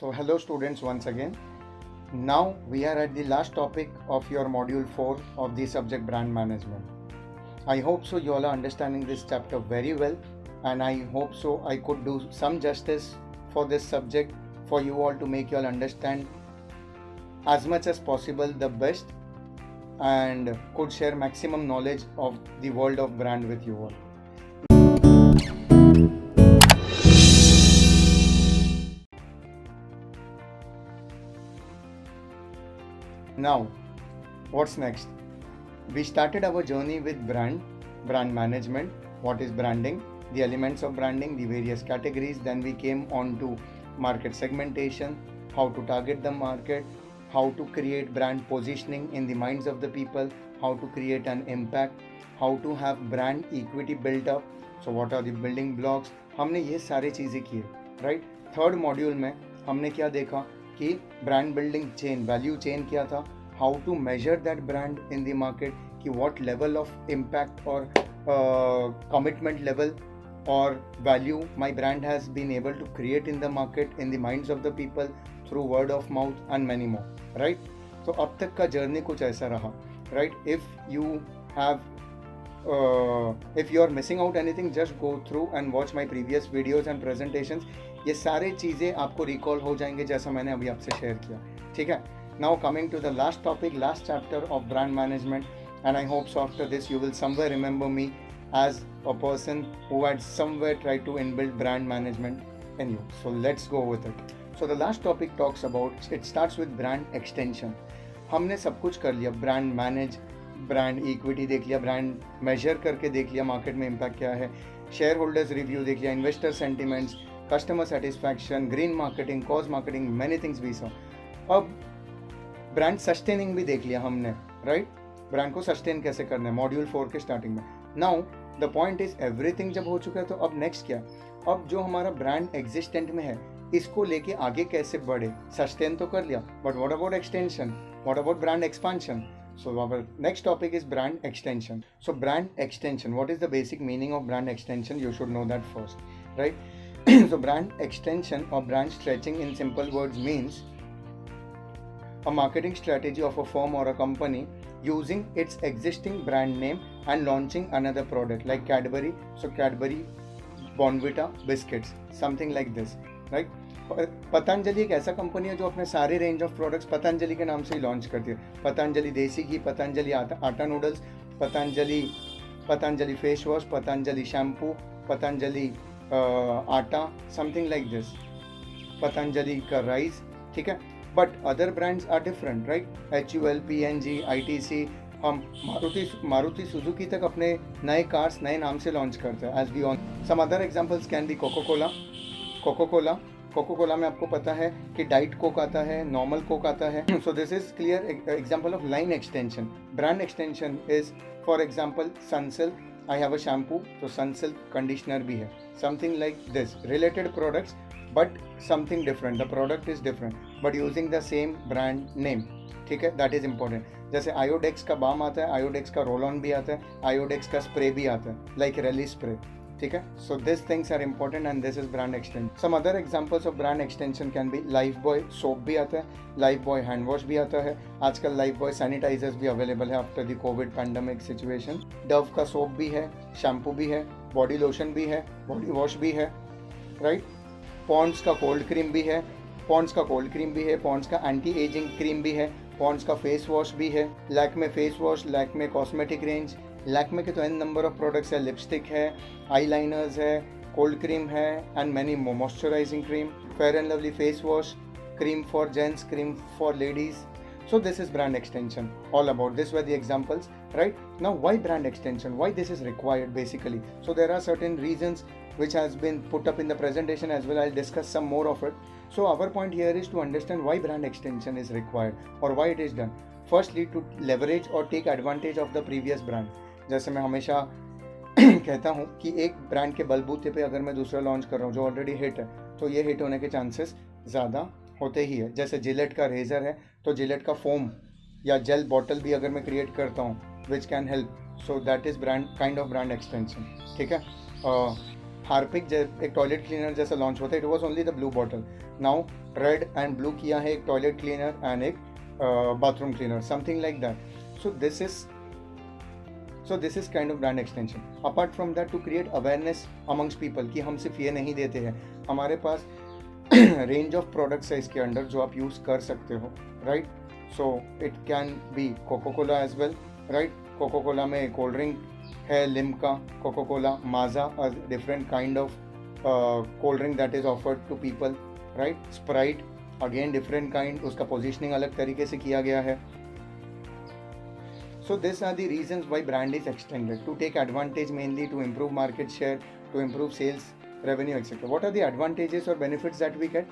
So hello students once again. Now we are at the last topic of your module 4 of the subject brand management. I hope so you all are understanding this chapter very well, and I hope so I could do some justice for this subject for you all to make you all understand as much as possible the best and could share maximum knowledge of the world of brand with you all. Now, what's next? We started our journey with brand management, what is branding, the elements of branding, the various categories. Then we came on to market segmentation, how to target the market, how to create brand positioning in the minds of the people, how to create an impact, how to have brand equity built up. So what are the building blocks? हमने ये सारी चीज़ें की, right. Third module में हमने क्या देखा कि brand building chain, value chain क्या था, how to measure that brand in the market, कि व्हाट लेवल ऑफ इम्पैक्ट और commitment level or value my brand has been able to create in the market, in the minds of the people through word of mouth and many more, right? तो अब तक का journey कुछ ऐसा रहा, right? If you are missing out anything, just go through and watch my previous videos and presentations. ये सारे चीज़ें आपको रिकॉल हो जाएंगे जैसा मैंने अभी आपसे शेयर किया, ठीक है. Now coming to the last topic, last chapter of brand management, and I hope so after this you will somewhere remember me as a person who had somewhere tried to inbuild brand management in you. So let's go with it. So the last topic talks about, it starts with brand extension. हमने सब कुछ कर लिया, brand manage, brand equity देख लिया, brand major करके देख लिया, मार्केट में इम्पैक्ट क्या है, शेयर होल्डर्स रिव्यू देख लिया, investor sentiments, customer satisfaction, green marketing, cause marketing, many things we saw. अब ब्रांड सस्टेनिंग भी देख लिया हमने, राइट. ब्रांड को सस्टेन कैसे करना है, मॉड्यूल 4 के स्टार्टिंग में. Now the point is everything जब हो चुका है तो अब नेक्स्ट क्या, अब जो हमारा ब्रांड एग्जिस्टेंट में है इसको लेके आगे कैसे बढ़े. सस्टेन तो कर लिया, but what about extension, what about brand expansion. So our next topic is brand extension. So brand extension, what is the basic meaning of brand extension? You should know that first, right? So brand extension or brand stretching in simple words means a marketing strategy of a firm or a company using its existing brand name and launching another product like Cadbury. So Cadbury Bonvita biscuits, something like this, right? Patanjali एक ऐसा company है जो अपने सारे range of products Patanjali के नाम से ही launch करती है. पतंजलि देसी ghee, Patanjali atta noodles, Patanjali face wash, Patanjali shampoo, Patanjali atta, something like this, Patanjali का राइस, ठीक है. But other brands are different, right. HUL, PNG, ITC, हम मारुति सुजुकी तक अपने नए कार्स नए नाम से लॉन्च करते हैं. As we on some other examples can be Coca Cola में आपको पता है कि डाइट कोक आता है, नॉर्मल कोक आता है. So this is clear example of line extension. Brand extension is for example Sunsilk, I have a shampoo, तो सनसिल्क कंडीशनर भी है, something like this. Related products but something different, the product is different but using the same brand name, ठीक है. That is important. जैसे आयोडेक्स का balm आता है, आयोडेक्स का रोल ऑन भी आता है, आयोडेक्स का स्प्रे भी आता है, लाइक रेली स्प्रे, ठीक है. So this things are important and this is brand extension. Some other examples of brand extension can be Lifebuoy soap भी आता है, लाइफ बॉय हैंड वॉश भी आता है, आजकल लाइफ बॉय सैनिटाइजर्स भी अवेलेबल है after the Covid pandemic situation. Dove का सोप भी है, शैम्पू भी है, बॉडी लोशन भी है, बॉडी वॉश भी है, राइट. पॉन्ड्स का कोल्ड क्रीम भी है, पॉन्ड्स का एंटी एजिंग क्रीम भी है, पॉन्ड्स का फेस वॉश भी है, Lakme face wash, Lakme cosmetic range, Lakme के तो एन नंबर ऑफ प्रोडक्ट्स है, लिपस्टिक है, आईलाइनर्स है, कोल्ड क्रीम है and many more, moisturising cream, fair and lovely face wash, cream for gents, cream for ladies. So this is brand extension, all about this were the examples, right? Now why brand extension, why this is required basically? So there are certain reasons which has been put up in the presentation as well. I'll discuss some more of it. So our point here is to understand why brand extension is required or why it is done. Firstly, to leverage or take advantage of the previous brand. जैसे मैं हमेशा कहता हूँ कि एक brand के बलबूते पे अगर मैं दूसरा लॉन्च कर रहा हूँ जो ऑलरेडी हिट है, तो ये हिट होने के चांसेस ज़्यादा होते ही है. जैसे जिलेट का रेजर है, तो जिलेट का फोम या जेल बॉटल भी अगर मैं क्रिएट करता हूँ which can help, so that is brand kind of brand extension, ठीक है. हार्पिक एक टॉयलेट क्लीनर जैसा लॉन्च होता है, it was only the blue bottle, now red and blue किया है, एक टॉयलेट क्लीनर एंड एक bathroom cleaner, something like that. So this is kind of brand extension. Apart from that, to create awareness amongst people कि हम सिर्फ ये नहीं देते हैं, हमारे पास range of products है इसके अंदर जो आप यूज़ कर सकते हो, right? So it can be Coca-Cola as well, right? Coca-Cola में कोल्ड ड्रिंक है Limca, Coca-Cola, Maaza, a different kind of cold drink that is offered to people, right? Sprite, again different kind, उसका positioning अलग तरीके से किया गया है. So this are the reasons why brand is extended, to take advantage mainly, to improve market share, to improve sales revenue etcetera. What are the advantages और benefits that we get?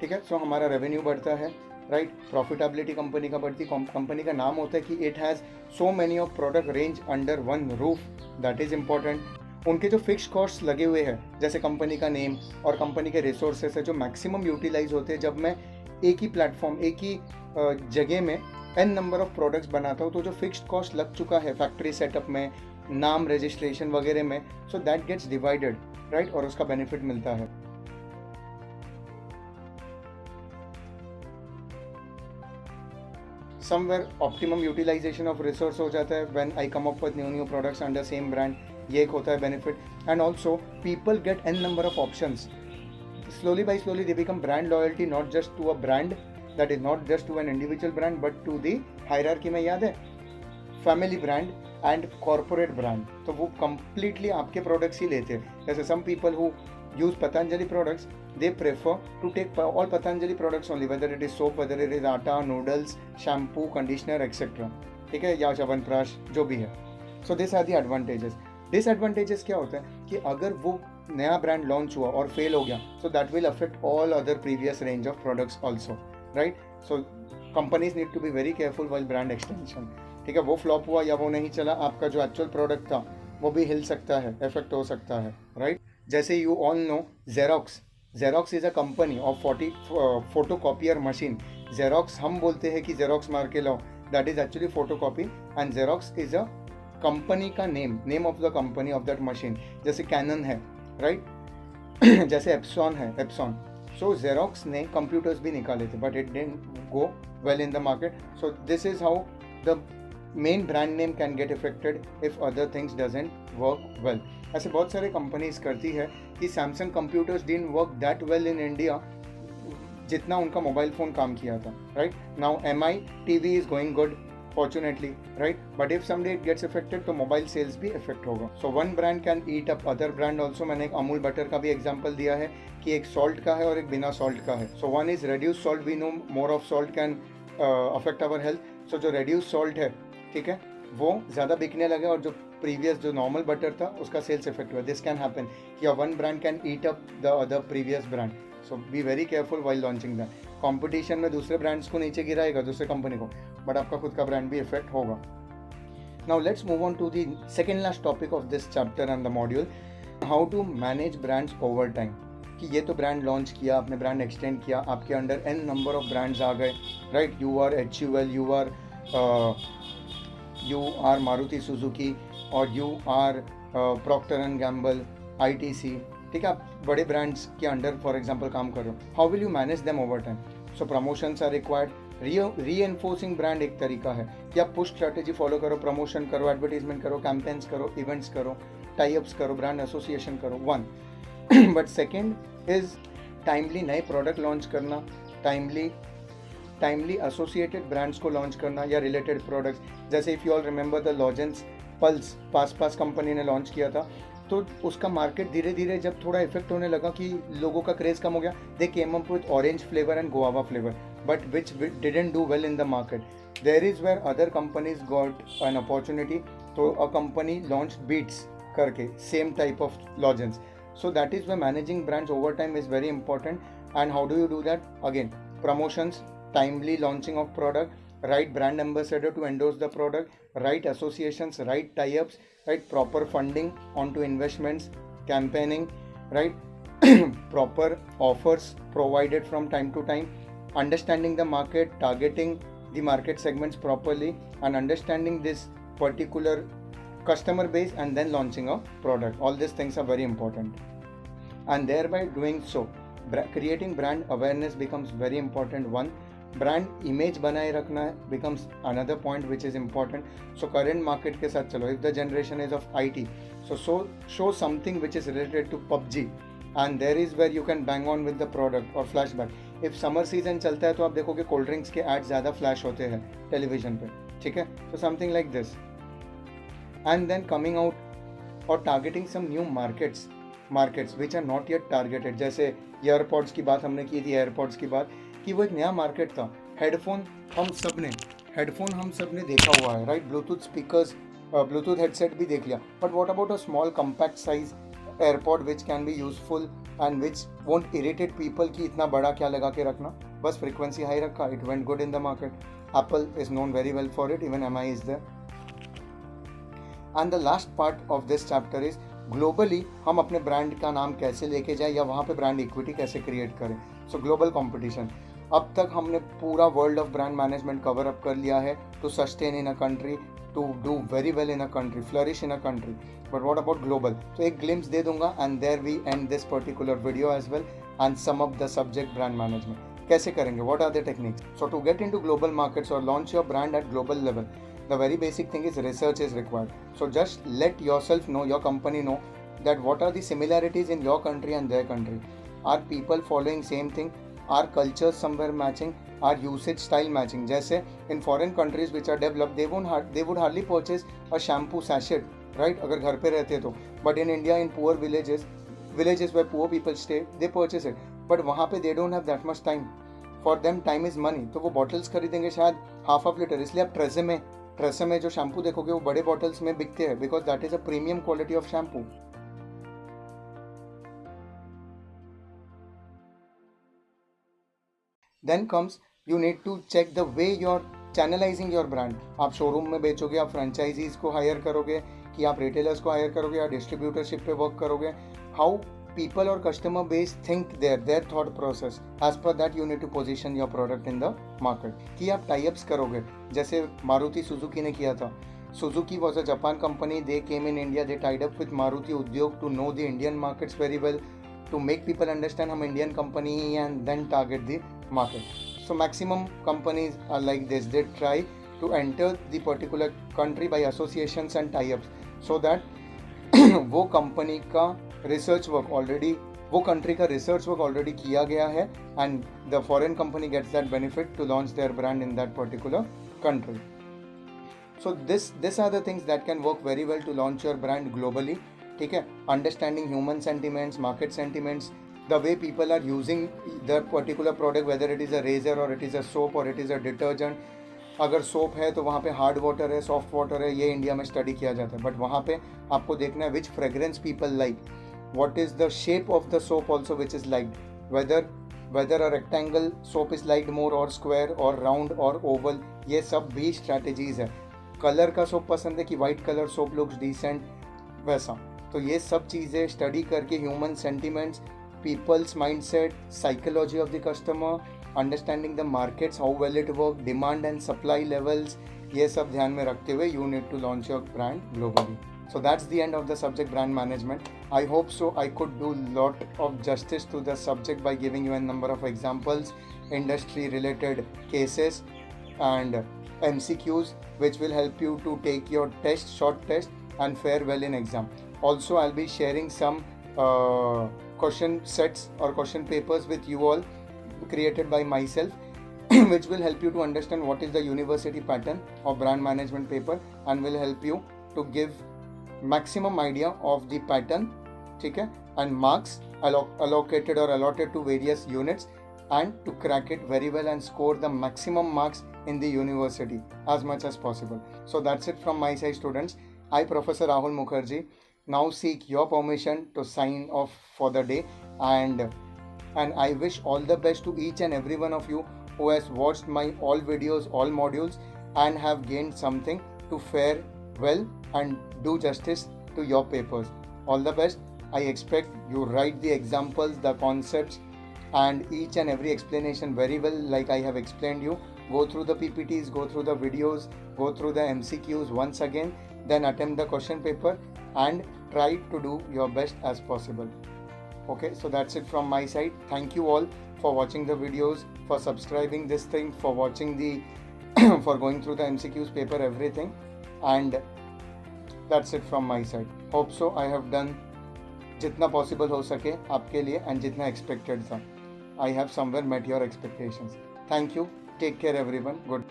ठीक है, सो हमारा रेवेन्यू बढ़ता है, right, profitability company का बढ़ती, company का नाम होता है कि it has so many of product range under one roof, that is important. उनके जो फिक्स कॉस्ट लगे हुए हैं जैसे कंपनी का नेम और कंपनी के रिसोर्सेस है जो मैक्सिमम यूटिलाइज होते हैं जब मैं एक ही प्लेटफॉर्म, एक ही जगह में n नंबर ऑफ प्रोडक्ट्स बनाता हूँ, तो जो फिक्स्ड कॉस्ट लग चुका है फैक्ट्री सेटअप में, नाम रजिस्ट्रेशन वगैरह में, so that gets divided, right, और उसका बेनिफिट मिलता है. Somewhere optimum utilization of resource हो जाता है when I come up with new products under same brand, ये एक होता है benefit. And also people get n number of options. Slowly by slowly they become brand loyalty, not just to a brand, that is not just to an individual brand but to the hierarchy में याद है family brand and corporate brand, तो वो completely आपके products ही लेते हैं. जैसे some people who use Patanjali products, they prefer to take all Patanjali products only, whether it is soap, whether it is atta, noodles, shampoo, conditioner etcetera, ठीक है, या च्यवनप्राश जो भी है. So this are the advantages. Disadvantages क्या होता है कि अगर वो नया ब्रांड लॉन्च हुआ और फेल हो गया, so that will affect all other previous range of products also, right. So companies need to be very careful while brand extension. ठीक है, वो फ्लॉप हुआ या वो नहीं चला, आपका जो एक्चुअल प्रोडक्ट था वो भी हिल सकता है, इफेक्ट हो सकता है, राइट. जैसे you all know Xerox is a company of 40 photocopier machine. Xerox हम बोलते हैं कि जेरोक्स मार के लाओ, that is actually photocopy, and Xerox is a company का name of the company of that machine. जैसे कैनन है, राइट, जैसे एप्सॉन है, एप्सॉन. सो जेरोक्स ने कंप्यूटर्स भी निकाले थे but it didn't go well in the market. So this is how the main brand name can get affected if other things doesn't work well. ऐसे बहुत सारे कंपनीज करती है कि Samsung computers didn't work that well in India जितना उनका mobile phone काम किया था, right. Now MI TV is going good fortunately, right, but if someday it gets affected तो मोबाइल सेल्स भी इफेक्ट होगा. So one brand can eat up other brand also. मैंने एक अमूल बटर का भी एग्जांपल दिया है कि एक सॉल्ट का है और एक बिना सॉल्ट का है. So one is reduce salt, we know more of salt can affect our health. So जो रेड्यूस सॉल्ट है, ठीक है, वो ज़्यादा बिकने लगे और जो प्रीवियस जो नॉर्मल बटर था उसका सेल्स इफेक्ट हुआ. दिस कैन हैपन कि one brand can eat up the other previous brand. So B very careful while launching that. Competition में दूसरे ब्रांड्स को नीचे गिराएगा, दूसरे कंपनी को, बट आपका खुद का ब्रांड भी इफेक्ट होगा. Now let's move on to the second last topic of this chapter and the module, how to manage brands over time. कि ये तो ब्रांड लॉन्च किया आपने, ब्रांड एक्सटेंड किया, आपके under n number of brands आ गए, right. You are HUL, you are Maruti Suzuki और you are Procter and Gamble, ITC, ठीक है, आप बड़े ब्रांड्स के अंडर फॉर एग्जांपल काम कर रहे हो. How will you manage them over time? So promotions are required. Reinforcing brand एक तरीका है कि आप पुश स्ट्रैटेजी फॉलो करो, प्रमोशन करो, एडवर्टीजमेंट करो, कैंपेन्स करो, इवेंट्स करो, टाई अप्स करो, ब्रांड एसोसिएशन करो, one. But second is timely नए प्रोडक्ट लॉन्च करना, टाइमली एसोसिएटेड ब्रांड्स को लॉन्च करना या रिलेटेड प्रोडक्ट्स. जैसे if you all remember the lozenges Pulse Pass company ने लॉन्च किया था, तो उसका मार्केट धीरे धीरे जब थोड़ा इफेक्ट होने लगा कि लोगों का क्रेज़ कम हो गया, they came up with orange flavour and guava flavour, but which didn't do well in the market. There is where other companies got an opportunity. तो अ कंपनी लॉन्च बीट्स करके same type of lozenges. So that is why managing brands over time is very important. And how do you do that? Again, promotions, timely launching of product, right brand ambassador to endorse the product, right associations, right tie-ups, right proper funding onto investments, campaigning, right proper offers provided from time to time, understanding the market, targeting the market segments properly, and understanding this particular customer base, and then launching a product. All these things are very important. and thereby doing so creating brand awareness becomes very important. One, brand image बनाए रखना becomes another point which is important. So current market के साथ चलो, if the generation is of IT, so show something which is related to PUBG, and there is where you can bang on with the product or flashback. if summer season चलता है तो आप देखोगे cold drinks के add ज़्यादा flash होते हैं television पे, ठीक है. So something like this, and then coming out or targeting some new markets which are not yet targeted. जैसे ईयरपॉड्स की बात हमने की थी, एयरपॉड्स की बात, कि वो एक नया मार्केट था. हेडफोन हम सब ने देखा हुआ है, right. Bluetooth speakers, Bluetooth headset भी देख लिया, but what about a small compact size airpod which can be useful and which won't irritate people कि इतना बड़ा क्या लगा के रखना, बस फ्रीक्वेंसी हाई रखा, it went good in the market. Apple is known very well for it, even MI is there. And the last part of this chapter is globally हम अपने ब्रांड का नाम कैसे लेके जाए या वहाँ पे ब्रांड इक्विटी कैसे क्रिएट करें. सो ग्लोबल कंपटीशन, अब तक हमने पूरा world of brand management cover up कर लिया है to sustain in a country, to do very well in a country, flourish in a country. But what about global, तो एक ग्लिम्स दे दूंगा and there we end this particular video as well and some of the subject brand management. कैसे करेंगे, what are the techniques. So to get into global markets और launch your brand eight global level, the very basic thing is research is required. So just let yourself know, your company know that what are the similarities in your country and their country. Are people following same thing? Are cultures somewhere matching? Are usage style matching? जैसे in foreign countries which are developed, they would hardly purchase a shampoo sachet, right? अगर घर पे रहते तो. But in India, in poor villages where poor people stay, they purchase it. But वहाँ पे they don't have that much time. For them time is money. तो वो bottles खरीदेंगे शायद half of liter. इसलिए आप ट्रेसे में जो शैम्पू देखोगे वो बड़े बॉटल्स में बिकते हैं, because that is a premium quality of shampoo. Then comes you need to check the way you are channelizing your brand. आप शोरूम में बेचोगे, आप फ्रेंचाइजीज को हायर करोगे, कि आप रिटेलर्स को हायर करोगे या डिस्ट्रीब्यूटरशिप पे वर्क करोगे. How people or customer base think their thought process, as per that you need to position your product in the market. कि आप tie-ups करोगे, जैसे मारुति सुजुकी ने किया था. Suzuki was a Japan company, they came in India, they tied up with Maruti Udyog to know the Indian markets very well, to make people understand हम Indian company and then target the market. So maximum companies are like this, they try to enter the particular country by associations and tie-ups, so that वो company का research work already, वो country का research work already किया गया है, and the foreign company gets that benefit to launch their brand in that particular country. So this are the things that can work very well to launch your brand globally. ठीक है, understanding human sentiments, market sentiments, the way people are using the particular product, whether it is a razor और it is a soap और it is a detergent. अगर soap है तो वहाँ पे hard water है, सॉफ्ट वाटर है, ये इंडिया में स्टडी किया जाता है. बट वहाँ पे आपको देखना है which fragrance people like, what is the shape of the soap also which is liked, whether a rectangle soap is liked more or square or round or oval. ये सब भी strategies है. कलर का सोप पसंद है कि white colour soap looks decent, वैसा. तो ये सब चीज़ें स्टडी करके human sentiments, people's mindset, psychology of the customer, understanding the markets, how well it work, demand and supply levels, ये सब ध्यान में रखते हुए you need to launch your brand globally. So that's the end of the subject brand management. I hope so I could do lot of justice to the subject by giving you a number of examples, industry related cases and MCQs which will help you to take your test, short test and fare well in exam. Also I'll be sharing some question sets or question papers with you all created by myself which will help you to understand what is the university pattern of brand management paper and will help you to give maximum idea of the pattern, ठीक है, and marks allocated or allotted to various units and to crack it very well and score the maximum marks in the university as much as possible. So that's it from my side, students. I, Professor Rahul Mukherjee, now seek your permission to sign off for the day, and I wish all the best to each and every one of you who has watched my all videos, all modules and have gained something to fare well and do justice to your papers. All the best. I expect you write the examples, the concepts and each and every explanation very well like I have explained you. Go through the PPTs, go through the videos, go through the MCQs once again, then attempt the question paper and try to do your best as possible. Okay, so that's it from my side. Thank you all for watching the videos, for subscribing this thing, for watching the for going through the MCQs paper, everything. And that's it from my side. Hope so I have done जितना possible हो सके आपके लिए and जितना expected था. I have somewhere met your expectations. Thank you. Take care everyone. Good.